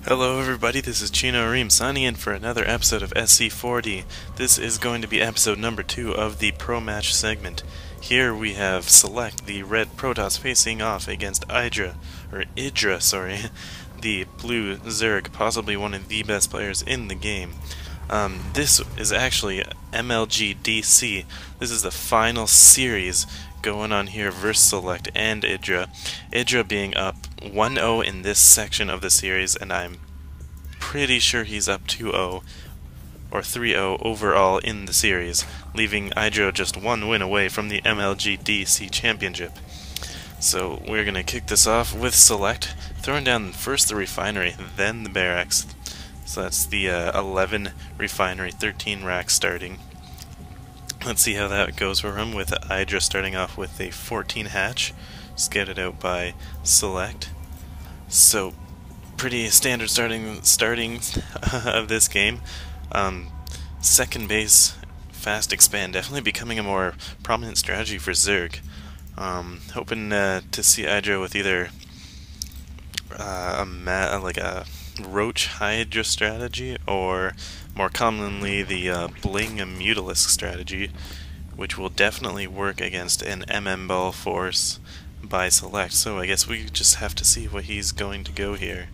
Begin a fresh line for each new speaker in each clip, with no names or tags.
Hello everybody, this is Chino Reem signing in for another episode of SC4D. This is going to be episode number 2 of the Pro Match segment. Here we have SeleCT, the red Protoss, facing off against Idra, the blue Zerg, possibly one of the best players in the game. This is actually MLG DC. This is the final series going on here versus SeleCT and Idra. Idra being up 1-0 in this section of the series, and I'm pretty sure he's up 2-0 or 3-0 overall in the series, leaving Idra just one win away from the MLG DC championship. So we're going to kick this off with SeleCT, throwing down first the refinery, then the barracks. So that's the 11 refinery, 13 racks starting. Let's see how that goes for him, with Idra starting off with a 14 hatch, scouted out by SeleCT. So, pretty standard starting of this game. Second base, fast expand, definitely becoming a more prominent strategy for Zerg. Hoping to see Idra with either a Roach Hydra strategy, or more commonly the Bling and Mutalisk strategy, which will definitely work against an Ball force by SeleCT. So I guess we just have to see what he's going to go here.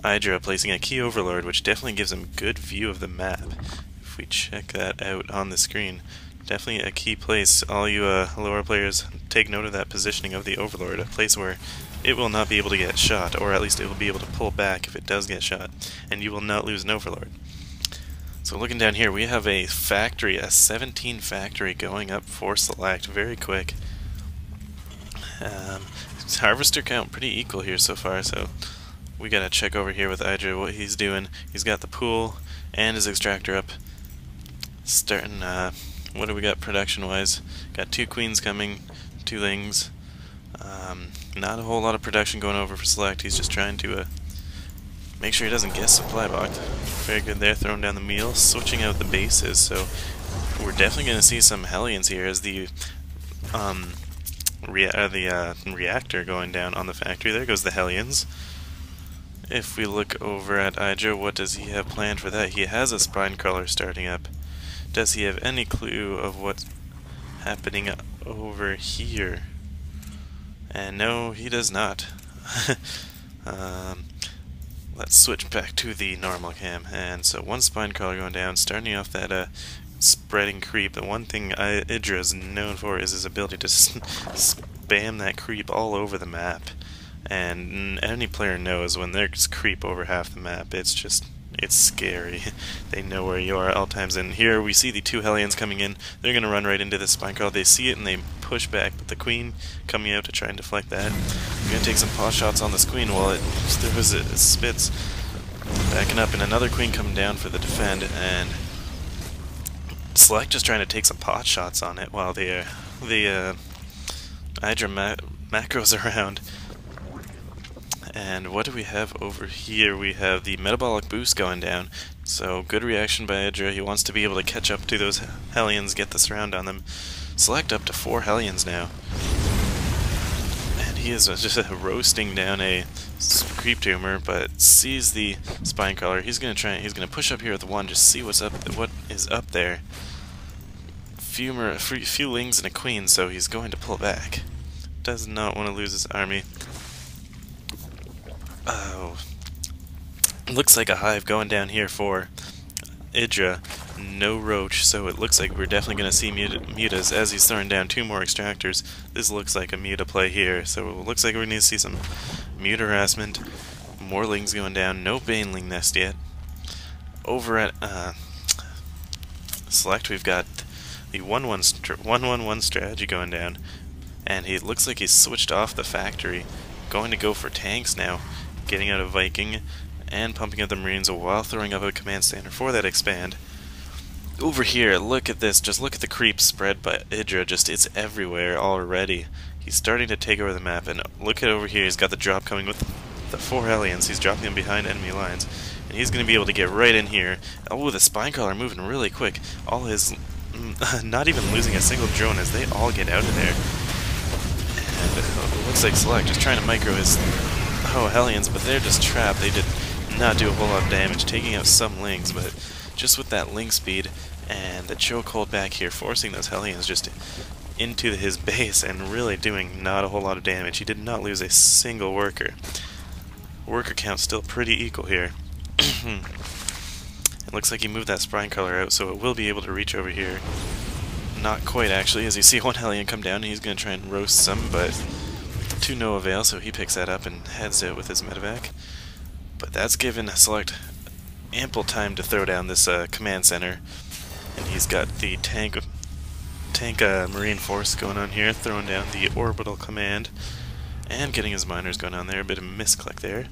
Idra placing a key overlord, which definitely gives him good view of the map. If we check that out on the screen, definitely a key place. All you lower players, take note of that positioning of the overlord, a place where it will not be able to get shot, or at least it will be able to pull back if it does get shot, and you will not lose an overlord. So looking down here, we have a factory, a 17 factory going up for SeleCT, very quick. Harvester count pretty equal here so far, so we gotta check over here with Idra what he's doing. He's got the pool and his extractor up. Starting, what do we got production wise? Got 2 queens coming, 2 lings. Not a whole lot of production going over for SeleCT. He's just trying to make sure he doesn't get supply blocked. Very good there, throwing down the meal, switching out the bases. So we're definitely going to see some Hellions here as the reactor going down on the factory. There goes the Hellions. If we look over at Idra, what does he have planned for that? He has a spine crawler starting up. Does he have any clue of what's happening over here? And no, he does not. Let's switch back to the normal cam. And so one spine crawler going down, starting off that spreading creep. The one thing Idra is known for is his ability to spam that creep all over the map. And any player knows when there's creep over half the map, it's scary. They know where you are at all times. And here we see the 2 Hellions coming in. They're going to run right into the spine crawler. They see it and they push back, but the queen coming out to try and deflect that. We're going to take some pot shots on this queen while it spits. Backing up, and another queen coming down for the defend, and SeleCT just trying to take some pot shots on it while the Idra macros around. And what do we have over here? We have the metabolic boost going down. So good reaction by Idra. He wants to be able to catch up to those Hellions, get the surround on them. SeleCT up to 4 Hellions now. And he is just roasting down a creep tumor, but sees the spine crawler. He's gonna push up here with 1, just see what is up there. Few lings and a queen, so he's going to pull back. Does not want to lose his army. Oh, looks like a hive going down here for Idra. No roach, so it looks like we're definitely going to see mutas as he's throwing down 2 more extractors. This looks like a muta play here, so it looks like we need to see some muta harassment. More lings going down. No baneling nest yet. Over at SeleCT, we've got the 1-1-1 strategy going down, and it looks like he's switched off the factory, going to go for tanks now. Getting out a Viking and pumping out the Marines while throwing up a command center for that expand. Over here, look at this. Just look at the creep spread by Idra. It's everywhere already. He's starting to take over the map, and look at over here. He's got the drop coming with the 4 Hellions. He's dropping them behind enemy lines, and he's going to be able to get right in here. Oh, the spine crawler moving really quick. All his, not even losing a single drone as they all get out of there. And it looks like SeleCT just trying to micro his Hellions, but they're just trapped. They did not do a whole lot of damage, taking out some Lings, but just with that Ling speed and the chokehold back here, forcing those Hellions just into his base and really doing not a whole lot of damage. He did not lose a single worker. Worker count still pretty equal here. It looks like he moved that Spine Color out, so it will be able to reach over here. Not quite, actually, as you see one Hellion come down, and he's going to try and roast some, but to no avail, so he picks that up and heads out with his medevac. But that's given Select ample time to throw down this command center, and he's got the tank Marine Force going on here, throwing down the orbital command, and getting his miners going on there. A bit of misclick there.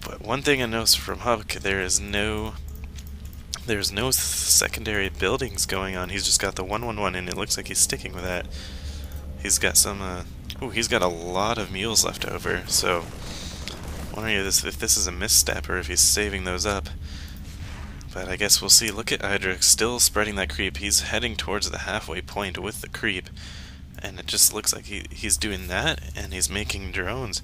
But one thing I noticed from Huck, there's no secondary buildings going on. He's just got the 111, and it looks like he's sticking with that. He's got some, he's got a lot of mules left over, so wondering if this is a misstep or if he's saving those up. But I guess we'll see. Look at Idra still spreading that creep. He's heading towards the halfway point with the creep, and it just looks like he's doing that, and he's making drones.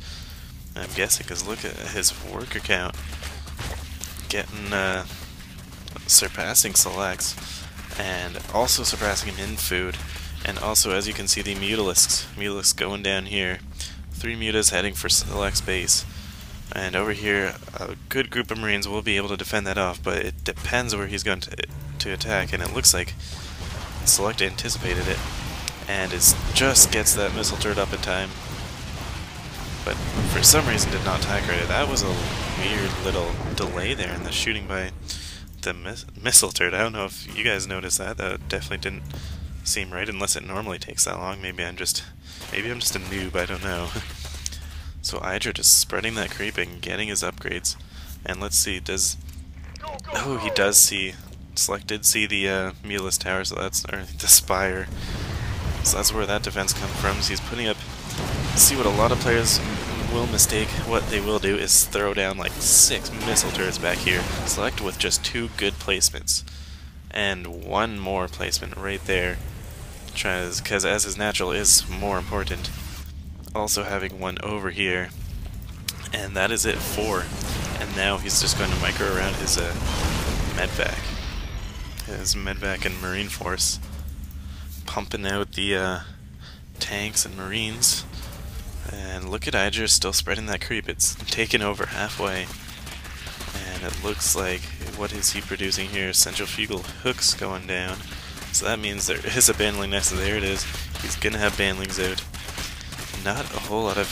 I'm guessing because look at his worker count, getting surpassing Selects, and also surpassing him in food. And also, as you can see, the Mutalisks going down here. 3 Mutas heading for Select's base. And over here, a good group of Marines will be able to defend that off, but it depends where he's going to attack, and it looks like Select anticipated it, and just gets that missile turret up in time. But for some reason did not attack right. That was a weird little delay there in the shooting by the missile turret. I don't know if you guys noticed that. That definitely didn't seem right unless it normally takes that long. Maybe I'm just a noob, I don't know. So Idra just spreading that creep and getting his upgrades. And let's see, he does see, Select did see the Mulus Tower, so that's, or the Spire. So that's where that defense comes from. So he's putting up, see what a lot of players will mistake, what they will do is throw down like 6 missile turrets back here. Select with just 2 good placements. And 1 more placement right there. Because as his natural is more important. Also having 1 over here, and that is it, 4. And now he's just going to micro around his medvac, and Marine Force, pumping out the tanks and Marines. And look at Idra still spreading that creep. It's taken over halfway, and it looks like, what is he producing here? Centrifugal hooks going down. So that means there is a bandling nest. There it is. He's gonna have bandlings out. Not a whole lot of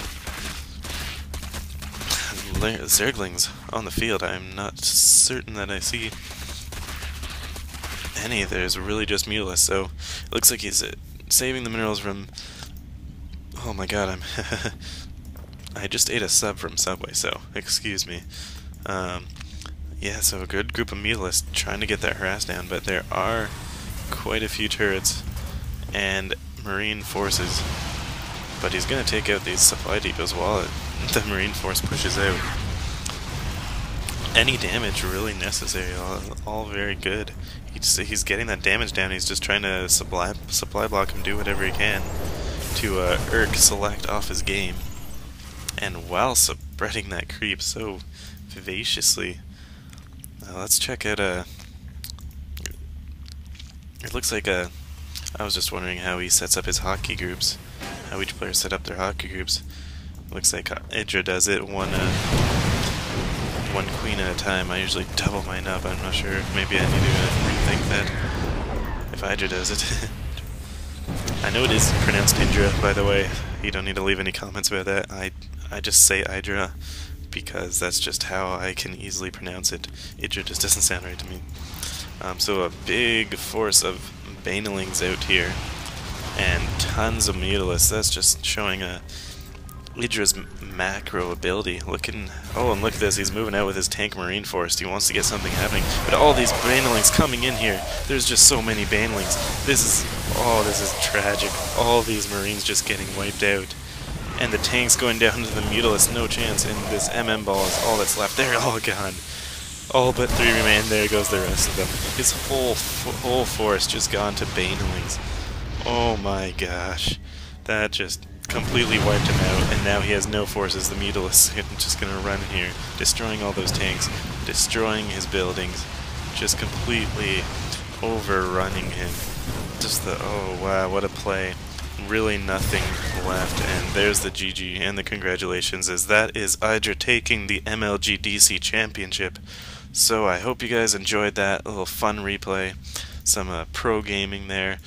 Zerglings on the field. I'm not certain that I see any. There's really just Mulus, so it looks like he's saving the minerals from... Oh my god, I just ate a sub from Subway, so excuse me. Yeah, so a good group of Mulus trying to get that harass down, but there are quite a few turrets and Marine forces. But he's going to take out these supply depots while the Marine Force pushes out. Any damage really necessary, all very good. He's getting that damage down, he's just trying to supply block him, do whatever he can to irk Select off his game. And while spreading that creep so vivaciously, let's check out it looks like I was just wondering how he sets up his hotkey groups. How each player set up their hotkey groups. Looks like Idra does it one queen at a time. I usually double mine up. I'm not sure. Maybe I need to rethink that. If Idra does it. I know it is pronounced Idra, by the way. You don't need to leave any comments about that. I just say Idra because that's just how I can easily pronounce it. Idra just doesn't sound right to me. So a big force of Banelings out here. And tons of Mutalisks. That's just showing Idra's macro ability. Oh, and look at this. He's moving out with his tank Marine Force. He wants to get something happening. But all these Banelings coming in here. There's just so many Banelings. This is tragic. All these Marines just getting wiped out. And the tanks going down to the Mutalisks. No chance. And this MM ball is all that's left. They're all gone. All but 3 remain. There goes the rest of them. His whole force just gone to Banelings. Oh my gosh, that just completely wiped him out, and now he has no forces. The Mutalisk is just going to run here, destroying all those tanks, destroying his buildings, just completely overrunning him. Just the, oh wow, what a play. Really nothing left, and there's the GG and the congratulations, as that is Idra taking the MLG DC championship. So I hope you guys enjoyed that little fun replay, some pro gaming there.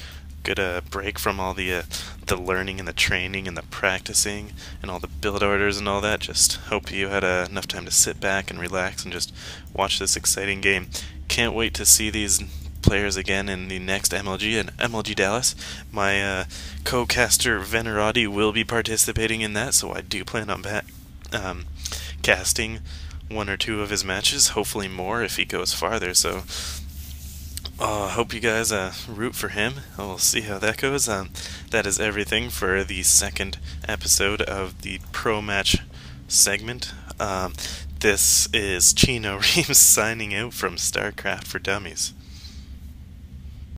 Good break from all the learning and the training and the practicing and all the build orders and all that. Just hope you had enough time to sit back and relax and just watch this exciting game. Can't wait to see these players again in the next MLG and MLG Dallas. My co-caster Venerati will be participating in that, so I do plan on casting one or two of his matches, hopefully more if he goes farther. So I hope you guys root for him. We'll see how that goes. That is everything for the second episode of the Pro Match segment. This is Chino Reeves signing out from Starcraft for Dummies.